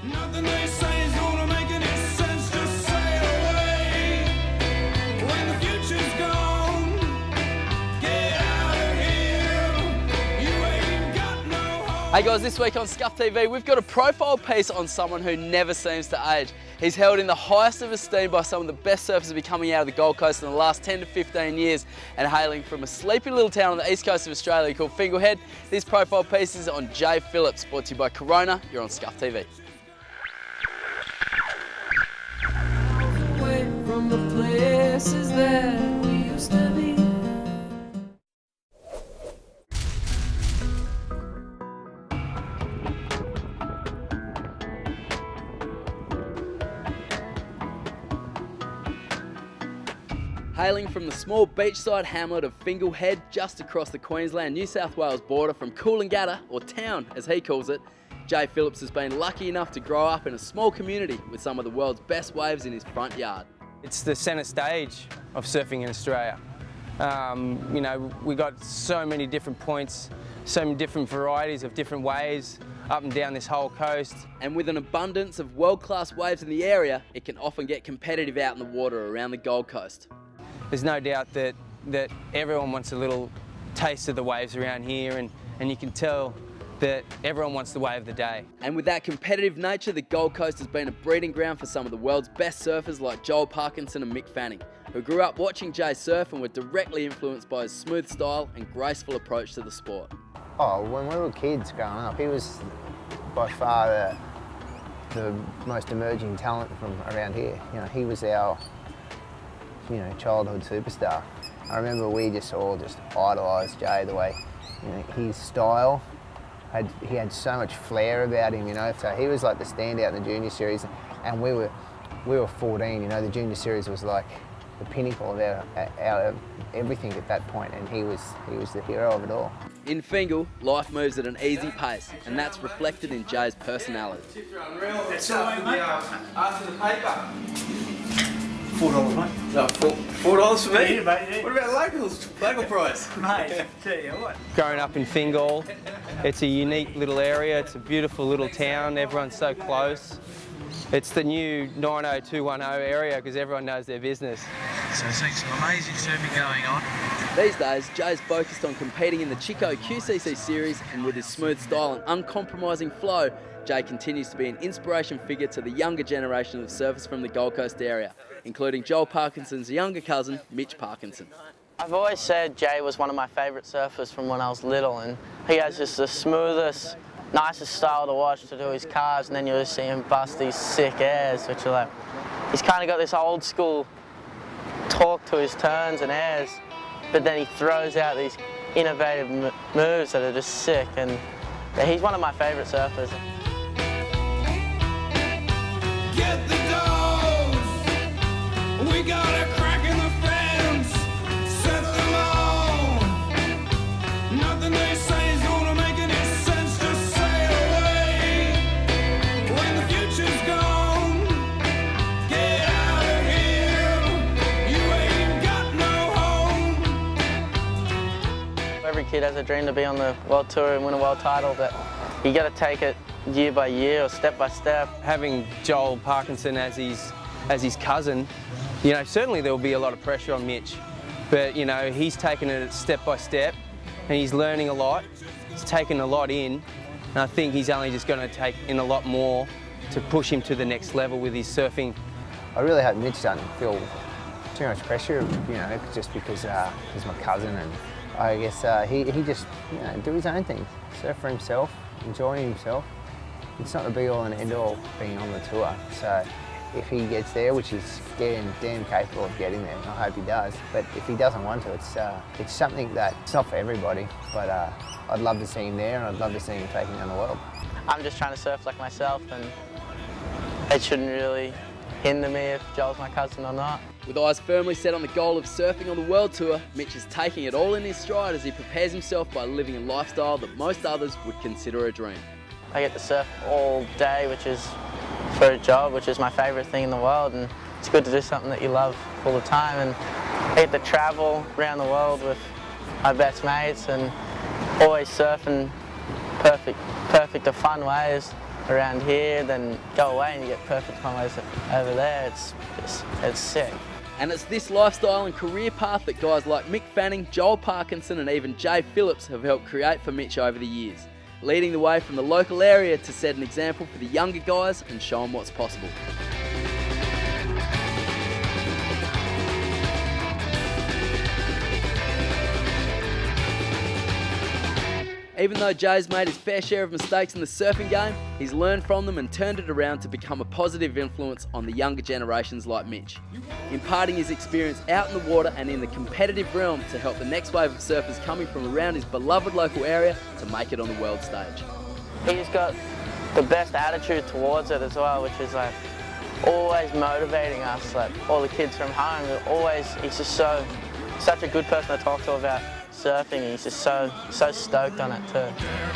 Nothing they say is gonna make any sense, just sail away. When the future's gone, get out of here. You ain't got no home. Hey guys, this week on Scuff TV, we've got a profile piece on someone who never seems to age. He's held in the highest of esteem by some of the best surfers to be coming out of the Gold Coast in the last 10 to 15 years and hailing from a sleepy little town on the east coast of Australia called Finglehead. This profile piece is on Jay Phillips, brought to you by Corona. You're on Scuff TV. Away from the places that we used to be. Hailing from the small beachside hamlet of Finglehead, just across the Queensland-New South Wales border from Coolangatta, or town as he calls it, Jay Phillips has been lucky enough to grow up in a small community with some of the world's best waves in his front yard. It's the centre stage of surfing in Australia. You know, we got so many different points, so many different varieties of different waves up and down this whole coast. And with an abundance of world-class waves in the area, it can often get competitive out in the water around the Gold Coast. There's no doubt that everyone wants a little taste of the waves around here, and you can tell that everyone wants the wave of the day. And with that competitive nature, the Gold Coast has been a breeding ground for some of the world's best surfers like Joel Parkinson and Mick Fanning, who grew up watching Jay surf and were directly influenced by his smooth style and graceful approach to the sport. Oh, when we were kids growing up, he was by far the most emerging talent from around here. You know, he was our childhood superstar. I remember we just all idolised Jay, the way, his style. He had so much flair about him, so he was like the standout in the junior series, and we were 14, the junior series was like the pinnacle of our everything at that point, and he was the hero of it all. In Fingal, life moves at an easy pace, and that's reflected in Jay's personality. That's all right, mate. After the paper. $4, mate. No, $4 for me? Yeah, mate, yeah. What about local price? Mate, tell you what. Growing up in Fingal, it's a unique little area, it's a beautiful little town, everyone's so close. It's the new 90210 area because everyone knows their business. So there's some amazing surfing going on. These days, Jay's focused on competing in the Chico QCC series, and with his smooth style and uncompromising flow, Jay continues to be an inspiration figure to the younger generation of surfers from the Gold Coast area, including Joel Parkinson's younger cousin, Mitch Parkinson. I've always said Jay was one of my favourite surfers from when I was little, and he has just the smoothest, nicest style to watch to do his carves, and then you just see him bust these sick airs, which are like, he's kind of got this old school talk to his turns and airs, but then he throws out these innovative moves that are just sick, and yeah, he's one of my favourite surfers. Get the doors. We got a crack in the fence. Set them on. Nothing they say is gonna make any sense. Just sail away. When the future's gone, get out of here. You ain't got no home. Every kid has a dream to be on the World Tour and win a world title, but you got to take it year by year or step by step. Having Joel Parkinson as his cousin, certainly there will be a lot of pressure on Mitch, but he's taken it step by step, and he's learning a lot. He's taken a lot in, and I think he's only just going to take in a lot more to push him to the next level with his surfing. I really hope Mitch doesn't feel too much pressure, just because he's my cousin, and I guess he just do his own thing, surf for himself, enjoy himself. It's not the be-all and end-all being on the tour. So if he gets there, which he's damn capable of getting there, and I hope he does, but if he doesn't want to, it's something that's not for everybody, but I'd love to see him there, and I'd love to see him taking on the world. I'm just trying to surf like myself, and it shouldn't really hinder me if Joel's my cousin or not. With eyes firmly set on the goal of surfing on the World Tour, Mitch is taking it all in his stride as he prepares himself by living a lifestyle that most others would consider a dream. I get to surf all day, which is for a job, which is my favourite thing in the world, and it's good to do something that you love all the time. And I get to travel around the world with my best mates and always surfing perfect or fun ways. around here, then go away and you get perfect combos over there. It's sick. And it's this lifestyle and career path that guys like Mick Fanning, Joel Parkinson and even Jay Phillips have helped create for Mitch over the years, leading the way from the local area to set an example for the younger guys and show them what's possible. Even though Jay's made his fair share of mistakes in the surfing game, he's learned from them and turned it around to become a positive influence on the younger generations like Mitch, imparting his experience out in the water and in the competitive realm to help the next wave of surfers coming from around his beloved local area to make it on the world stage. He's got the best attitude towards it as well, which is like always motivating us, like all the kids from home. He's just such a good person to talk to about surfing. He's just so stoked on it too.